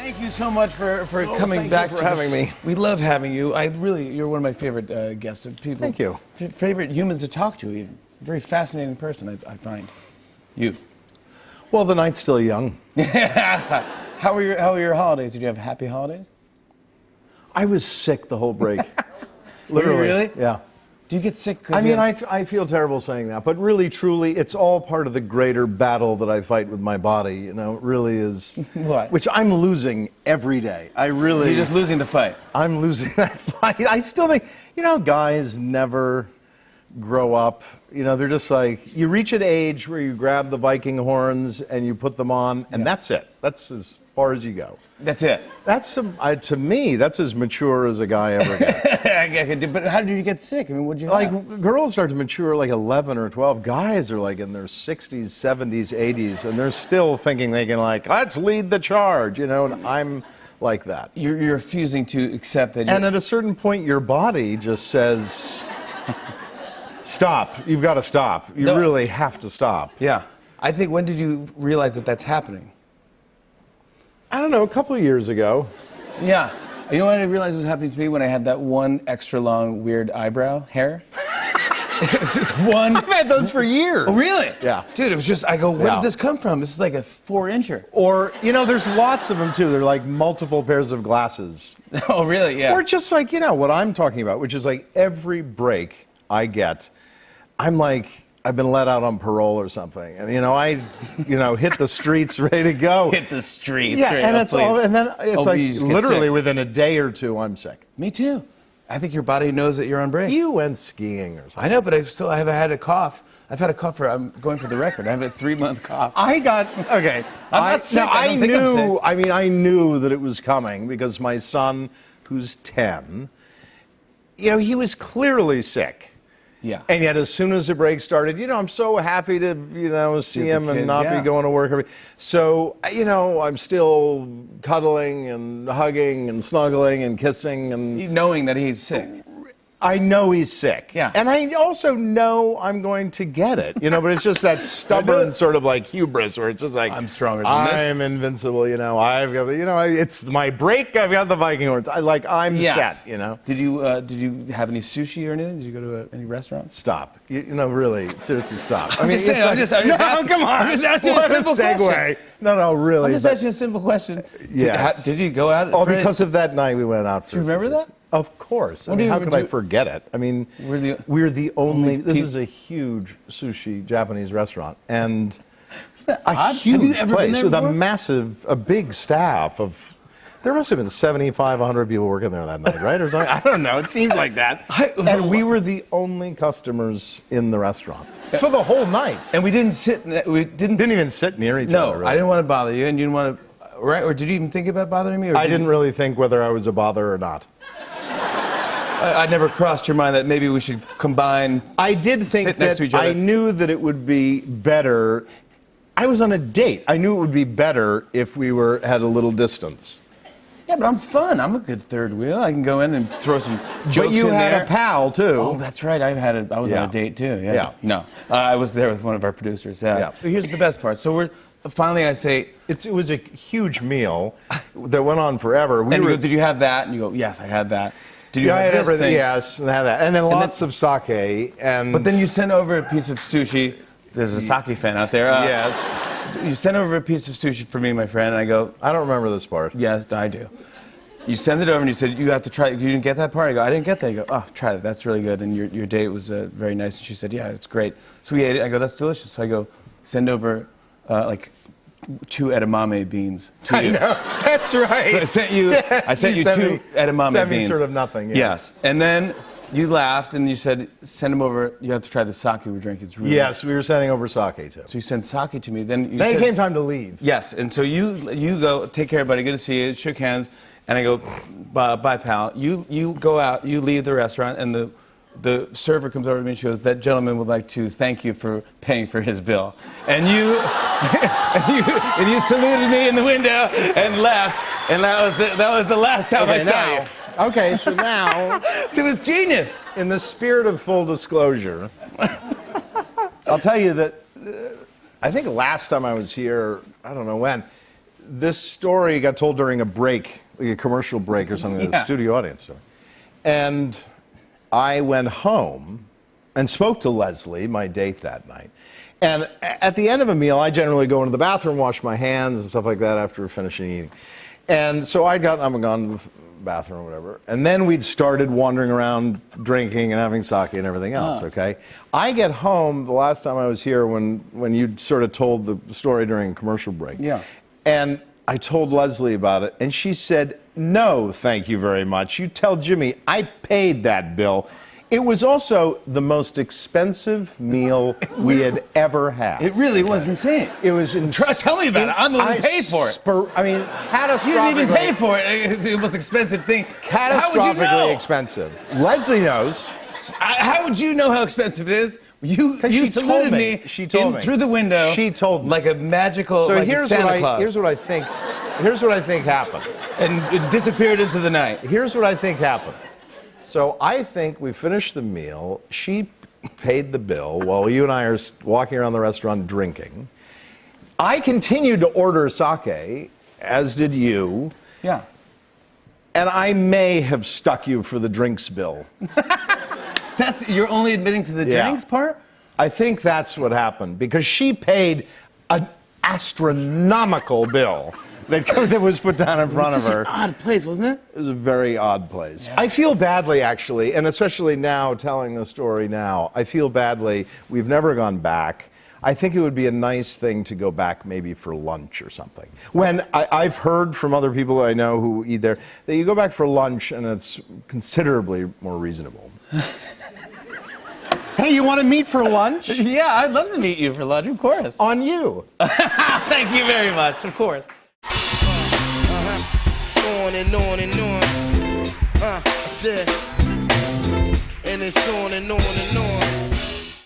Thank you so much for coming thank back. you for having me. We love having you. You're one of my favorite guests. People. Thank you. Favorite humans to talk to. Even. Very fascinating person, I find. You. Well, the night's still young. How were your holidays? Did you have happy holidays? I was sick the whole break. Were you really? Yeah. Do you get sick? I mean, I feel terrible saying that, but really, truly, it's all part of the greater battle that I fight with my body. You know, it really is. What? Which I'm losing every day. You're just losing the fight. I'm losing that fight. I still think, guys never grow up. They're just like, you reach an age where you grab the Viking horns and you put them on, and that's it. That's as far as you go. That's it. That's to me, that's as mature as a guy ever gets. But how did you get sick? I mean, what'd you Like, have? girls start to mature like 11 or 12. Guys are like in their 60s, 70s, 80s, and they're still thinking they can let's lead the charge, and I'm like that. You're refusing to accept that. And at a certain point, your body just says, stop. You've got to stop. You really have to stop. Yeah. I think, when did you realize that that's happening? I don't know, a couple of years ago. Yeah. You know what I realized was happening to me when I had that one extra long, weird eyebrow hair? It was just one. I've had those for years. Oh, really? Yeah. Dude, it was just, I go, where did this come from? This is like a 4-incher. Or, there's lots of them too. They're like multiple pairs of glasses. Oh, really? Yeah. Or just like, what I'm talking about, which is like every break I get, I'm like, I've been let out on parole or something. And, I hit the streets ready to go. Hit the streets. Yeah, right? and it's all, and then it's like you just get literally sick. within a day or two, I'm sick. Me too. I think your body knows that you're on break. You went skiing or something. I know, but I have had a cough. I've had a cough I'm going for the record. I have a 3-month cough. Okay. I'm not sick. I don't think I'm sick. I knew that it was coming because my son, who's 10, he was clearly sick. Yeah. And yet, as soon as the break started, I'm so happy to, see him and not be going to work. So, I'm still cuddling and hugging and snuggling and kissing and knowing that he's sick. I know he's sick. Yeah. And I also know I'm going to get it, but it's just that stubborn sort of like hubris where it's just like, I'm stronger than this. I'm invincible, I've got it's my break, I've got the Viking horns. I'm set, Did you have any sushi or anything? Did you go to any restaurants? Stop. Really, seriously, stop. I'm just asking. Come on. I'm just asking what a simple segue. question. No, really. I'm just asking a simple question. Yes. Did you go out? Because of that night we went out. Do you remember that? Of course. How could I forget it? We're the only. This is a huge sushi Japanese restaurant, and a huge place with a big staff of. There must have been 75, 100 people working there that night, right? Or something. I don't know. It seemed like that. And we were the only customers in the restaurant for the whole night. And we didn't sit. We didn't even sit near each other. No, really. I didn't want to bother you, and you didn't want to. Right? Or did you even think about bothering me? Or I didn't really think whether I was a bother or not. I never crossed your mind that maybe we should combine. I did think sit next to each other. I knew that it would be better. I was on a date. I knew it would be better if we had a little distance. Yeah, but I'm fun. I'm a good third wheel. I can go in and throw some jokes in there. But you had a pal too. Oh, that's right. I was on a date too. Yeah. Yeah. No, I was there with one of our producers. Yeah. Here's the best part. So finally I say it was a huge meal that went on forever. You go, did you have that? And you go, yes, I had that. Did you I have had this everything? thing? Yes, and I had that. And then lots of sake. But then you sent over a piece of sushi. There's a sake fan out there. Yes. You sent over a piece of sushi for me and my friend, and I go, I don't remember this part. Yes, I do. You send it over and you said, you have to try it. You didn't get that part? I go, I didn't get that. You go, oh, try it. That's really good. And your date was very nice. And she said, yeah, it's great. So we ate it. I go, that's delicious. So I go, send over 2 edamame beans to you. I know. That's right. So I sent you, Yes, you 2 edamame sent beans. Me sort of nothing. Yes. And then you laughed and you said, send them over. You have to try the sake we're drinking. It's really Yes, we were sending over sake too. So you sent sake to me. Then it came time to leave. Yes. And so you go, take care, buddy. Good to see you. Shook hands. And I go, bye, pal. You go out, you leave the restaurant, and the server comes over to me and she goes, that gentleman would like to thank you for paying for his bill. And you and you saluted me in the window and left. And that was the last time I saw you. Okay, so now it was genius. In the spirit of full disclosure, I'll tell you that I think last time I was here, I don't know when, this story got told during a break, like a commercial break or something, to the studio audience. And I went home and spoke to Leslie, my date that night. And at the end of a meal, I generally go into the bathroom, wash my hands and stuff like that after finishing eating. And so I'm gone to the bathroom or whatever. And then we'd started wandering around drinking and having sake and everything else, okay? I get home the last time I was here when you sort of told the story during a commercial break. Yeah. And I told Leslie about it, and she said, no, thank you very much. You tell Jimmy, I paid that bill. It was also the most expensive meal we had ever had. It really was insane. It was Tell me about it. I'm the one who paid for it. I mean, catastrophically. You didn't even pay for it. It's the most expensive thing. How would you know? Catastrophically expensive. Leslie knows. How would you know how expensive it is? You saluted me. She told me through the window. She told me like a magical, like Santa Claus. Here's what I think happened. And it disappeared into the night. Here's what I think happened. So I think we finished the meal. She paid the bill while you and I are walking around the restaurant drinking. I continued to order sake, as did you. Yeah. And I may have stuck you for the drinks bill. You're only admitting to the drinks part? I think that's what happened, because she paid an astronomical bill that was put down in front of her. It was such an odd place, wasn't it? It was a very odd place. Yeah. I feel badly, actually, and especially now, telling the story now, I feel badly. We've never gone back. I think it would be a nice thing to go back maybe for lunch or something. When I've heard from other people I know who eat there, that you go back for lunch and it's considerably more reasonable. Hey, you want to meet for lunch? Yeah, I'd love to meet you for lunch, of course. On you. Thank you very much, of course. On and on and on. I said, and it's on and on and on.